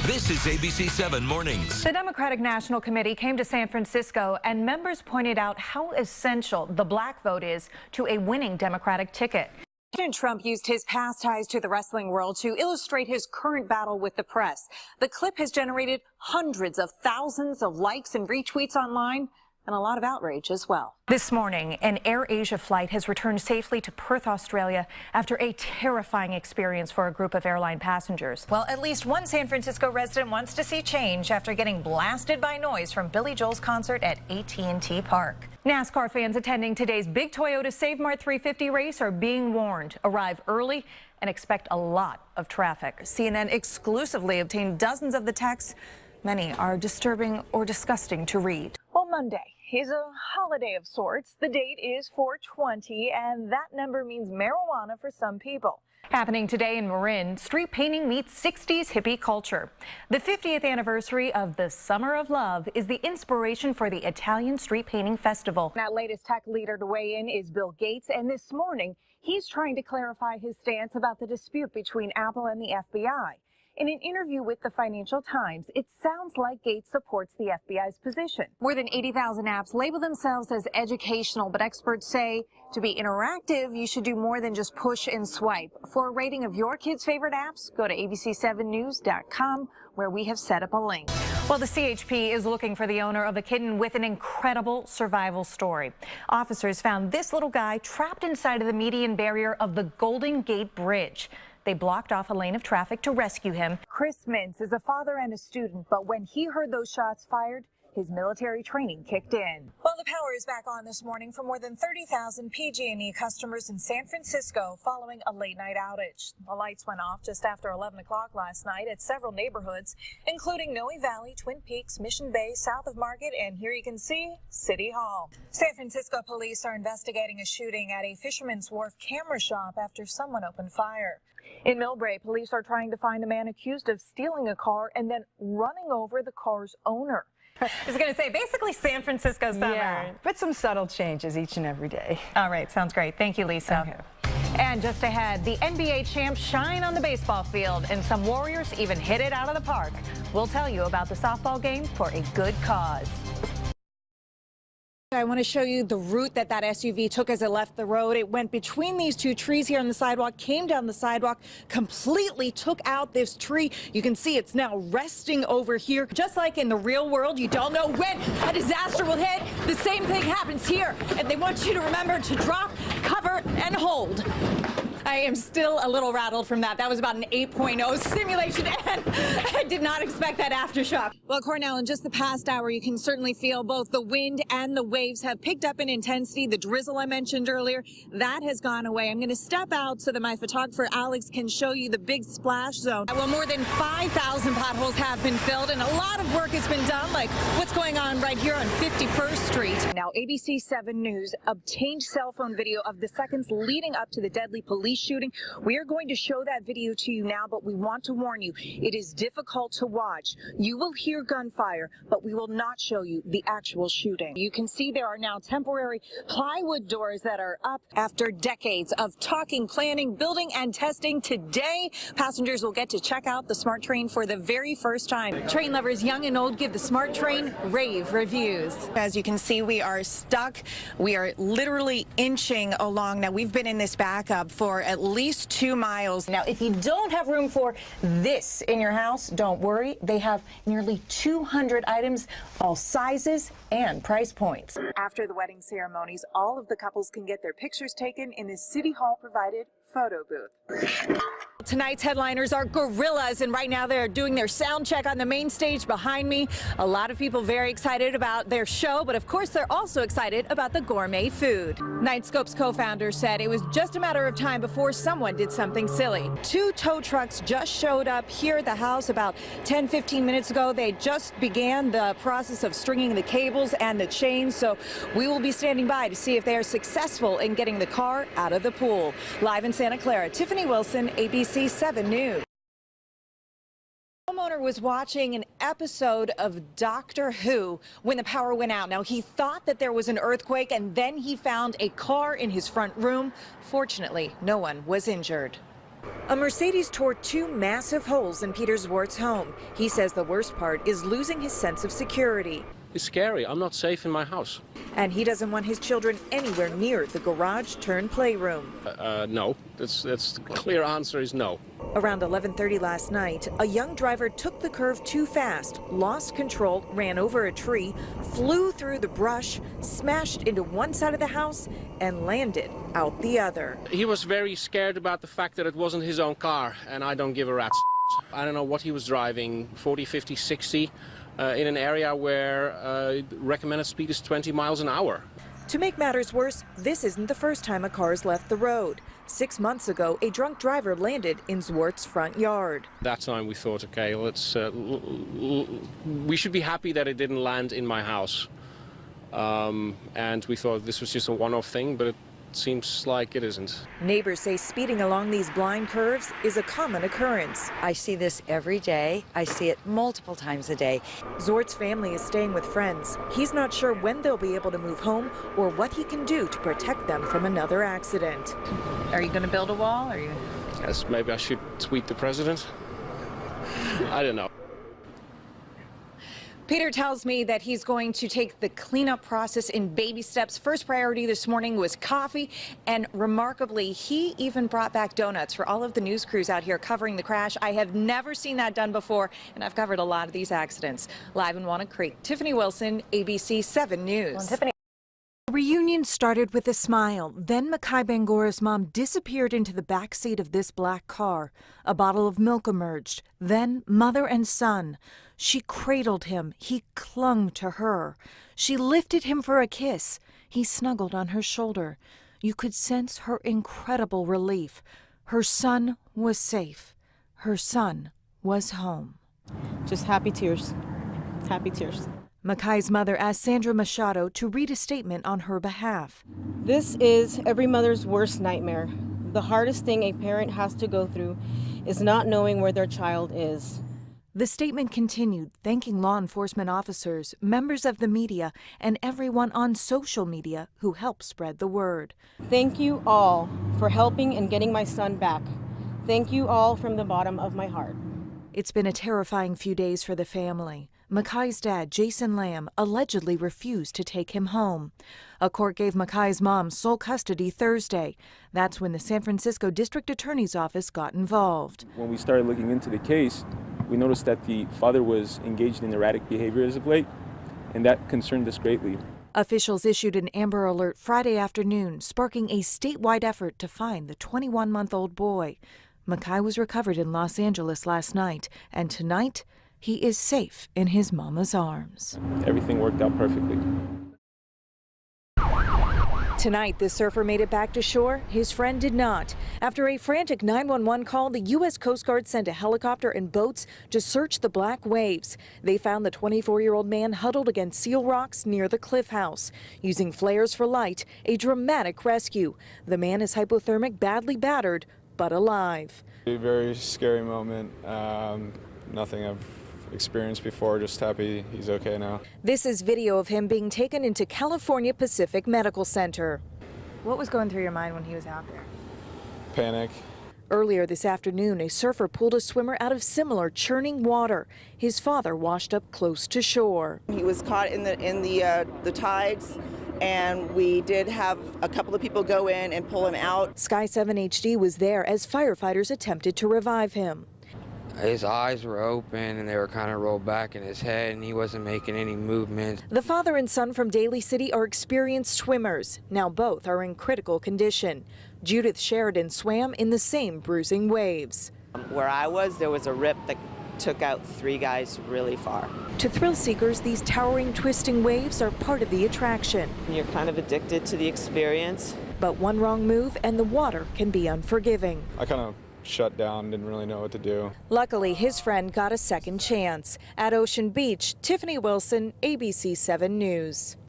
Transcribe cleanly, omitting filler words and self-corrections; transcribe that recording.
This is ABC 7 Mornings. The Democratic National Committee came to San Francisco, and members pointed out how essential the black vote is to a winning Democratic ticket. President Trump used his past ties to the wrestling world to illustrate his current battle with the press. The clip has generated hundreds of thousands of likes and retweets online, and a lot of outrage as well. This morning, an Air Asia flight has returned safely to Perth, Australia, after a terrifying experience for a group of airline passengers. Well, at least one San Francisco resident wants to see change after getting blasted by noise from Billy Joel's concert at AT&T Park. NASCAR fans attending today's big Toyota Save Mart 350 race are being warned. Arrive early and expect a lot of traffic. CNN exclusively obtained dozens of the texts. Many are disturbing or disgusting to read. Well, Monday is a holiday of sorts. The date is 420, and that number means marijuana for some people. Happening today in Marin, street painting meets 60s hippie culture. The 50th anniversary of the Summer of Love is the inspiration for the Italian Street Painting Festival. That latest tech leader to weigh in is Bill Gates, and this morning he's trying to clarify his stance about the dispute between Apple and the FBI. In an interview with the Financial Times, it sounds like Gates supports the FBI's position. More than 80,000 apps label themselves as educational, but experts say to be interactive, you should do more than just push and swipe. For a rating of your kids' favorite apps, go to abc7news.com, where we have set up a link. Well, the CHP is looking for the owner of a kitten with an incredible survival story. Officers found this little guy trapped inside of the median barrier of the Golden Gate Bridge. They blocked off a lane of traffic to rescue him. Chris Mintz is a father and a student, but when he heard those shots fired, his military training kicked in. Well, the power is back on this morning for more than 30,000 PG&E customers in San Francisco following a late-night outage. The lights went off just after 11 o'clock last night at several neighborhoods, including Noe Valley, Twin Peaks, Mission Bay, south of Market, and here you can see City Hall. San Francisco police are investigating a shooting at a Fisherman's Wharf camera shop after someone opened fire. In Millbrae, police are trying to find a man accused of stealing a car and then running over the car's owner. I was going to say, basically San Francisco summer. Yeah, but some subtle changes each and every day. All right, sounds great. Thank you, Lisa. Okay. And just ahead, the NBA champs shine on the baseball field, and some Warriors even hit it out of the park. We'll tell you about the softball game for a good cause. I want to show you the route that SUV took as it left the road. It went between these two trees here on the sidewalk, came down the sidewalk, completely took out this tree. You can see it's now resting over here. Just like in the real world, you don't know when a disaster will hit. The same thing happens here. And they want you to remember to drop, cover, and hold. I am still a little rattled from that. That was about an 8.0 simulation, and I did not expect that aftershock. Well, Cornell, in just the past hour, you can certainly feel both the wind and the waves have picked up in intensity. The drizzle I mentioned earlier, that has gone away. I'm going to step out so that my photographer Alex can show you the big splash zone. Well, more than 5,000 potholes have been filled, and a lot of work has been done, like what's going on right here on 51st Street. Now, ABC 7 News obtained cell phone video of the seconds leading up to the deadly police shooting. We are going to show that video to you now, but we want to warn you, it is difficult to watch. You will hear gunfire, but we will not show you the actual shooting. You can see there are now temporary plywood doors that are up. After decades of talking, planning, building, and testing, today passengers will get to check out the SMART train for the very first time. Train lovers young and old give the SMART train rave reviews. As you can see, we are stuck. We are literally inching along. Now, we've been in this backup for at least 2 miles. Now, if you don't have room for this in your house, don't worry. They have nearly 200 items, all sizes and price points. After the wedding ceremonies, all of the couples can get their pictures taken in the City Hall provided photo booth. Tonight's headliners are Gorillaz, and right now they're doing their sound check on the main stage behind me. A lot of people very excited about their show, but of course they're also excited about the gourmet food. Nightscope's co-founder said it was just a matter of time before someone did something silly. 2 tow trucks just showed up here at the house about 10-15 minutes ago. They just began the process of stringing the cables and the chains, so we will be standing by to see if they are successful in getting the car out of the pool. Live in Santa Clara, Tiffany Wilson, ABC 7 News. A homeowner was watching an episode of Doctor Who when the power went out. Now, he thought that there was an earthquake, and then he found a car in his front room. Fortunately, no one was injured. A Mercedes tore two massive holes in Peter Zwart's home. He says the worst part is losing his sense of security. It's scary. I'm not safe in my house. And he doesn't want his children anywhere near the garage turned playroom. No. That's the clear answer is no. Around 11:30 last night, a young driver took the curve too fast, lost control, ran over a tree, flew through the brush, smashed into one side of the house, and landed out the other. He was very scared about the fact that it wasn't his own car, and I don't give a rat's. I don't know what he was driving, 40, 50, 60, in an area where recommended speed is 20 miles an hour. To make matters worse, this isn't the first time a car's left the road. 6 months ago, a drunk driver landed in Zwart's front yard. That time we thought, okay, we should be happy that it didn't land in my house. And we thought this was just a one-off thing, but it seems like it isn't. Neighbors say speeding along these blind curves is a common occurrence. I see this every day. I see it multiple times a day. Zwart's family is staying with friends. He's not sure when they'll be able to move home or what he can do to protect them from another accident. Are you going to build a wall? Yes, maybe I should tweet the president. I don't know. Peter tells me that he's going to take the cleanup process in baby steps. First priority this morning was coffee, and remarkably, he even brought back donuts for all of the news crews out here covering the crash. I have never seen that done before, and I've covered a lot of these accidents. Live in Walnut Creek, Tiffany Wilson, ABC 7 News. Well, Tiffany. The reunion started with a smile. Then Makai Bangora's mom disappeared into the back seat of this black car. A bottle of milk emerged. Then mother and son. She cradled him. He clung to her. She lifted him for a kiss. He snuggled on her shoulder. You could sense her incredible relief. Her son was safe. Her son was home. Just happy tears. Happy tears. Makai's mother asked Sandra Machado to read a statement on her behalf. This is every mother's worst nightmare. The hardest thing a parent has to go through is not knowing where their child is. The statement continued, thanking law enforcement officers, members of the media, and everyone on social media who helped spread the word. Thank you all for helping and getting my son back. Thank you all from the bottom of my heart. It's been a terrifying few days for the family. Makai's dad, Jason Lamb, allegedly refused to take him home. A court gave Makai's mom sole custody Thursday. That's when the San Francisco District Attorney's Office got involved. When we started looking into the case, we noticed that the father was engaged in erratic behavior as of late, and that concerned us greatly. Officials issued an Amber Alert Friday afternoon, sparking a statewide effort to find the 21-month-old boy. Makai was recovered in Los Angeles last night, and tonight, he is safe in his mama's arms. Everything worked out perfectly. Tonight, the surfer made it back to shore. His friend did not. After a frantic 911 call, the U.S. Coast Guard sent a helicopter and boats to search the black waves. They found the 24-year-old man huddled against seal rocks near the cliff house. Using flares for light, a dramatic rescue. The man is hypothermic, badly battered, but alive. A very scary moment. Nothing I've experienced before, just happy he's okay now. This is video of him being taken into California Pacific Medical Center. What was going through your mind when he was out there? Panic. Earlier this afternoon, a surfer pulled a swimmer out of similar churning water. His father washed up close to shore. He was caught in the tides, and we did have a couple of people go in and pull him out. Sky 7 HD was there as firefighters attempted to revive him. His eyes were open and they were kind of rolled back in his head, and he wasn't making any movement. The father and son from Daly City are experienced swimmers. Now both are in critical condition. Judith Sheridan swam in the same bruising waves. Where I was, there was a rip that took out 3 guys really far. To thrill seekers, these towering, twisting waves are part of the attraction. You're kind of addicted to the experience. But one wrong move and the water can be unforgiving. I kind of shut down, didn't really know what to do. Luckily, his friend got a second chance. At Ocean Beach, Tiffany Wilson, ABC 7 News.